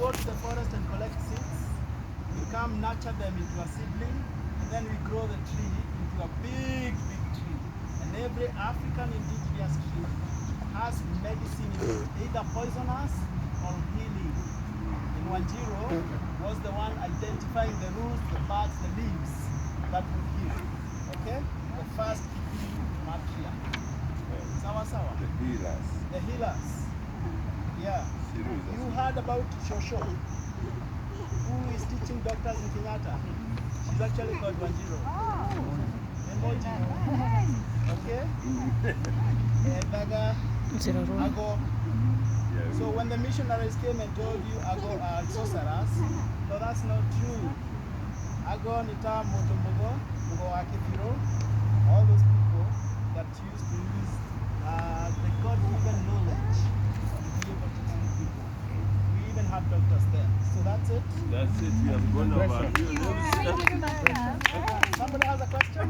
go to the forest and collect seeds. We come nurture them into a seedling, and then we grow the tree into a big, big tree. And every African indigenous tree has medicine in it, either poisonous or healing. And Wanjiru was the one identifying the roots, the buds, the leaves that would heal. Okay? The first matriarch. Sawa sawa? The healers. The healers. Yeah. You heard about Shosho, who is teaching doctors in Kenyatta. She's actually called Wanjiru. Emoji. Okay? Daga, Ago. So when the missionaries came and told you Ago are sorcerers, no, that's not true. Ago, Nita, Motombogo, Mugo Akifiro, all those people that used to use the God-given knowledge to be able to treat people. We even have doctors there. So that's it. That's it. We have gone over. Somebody has a question?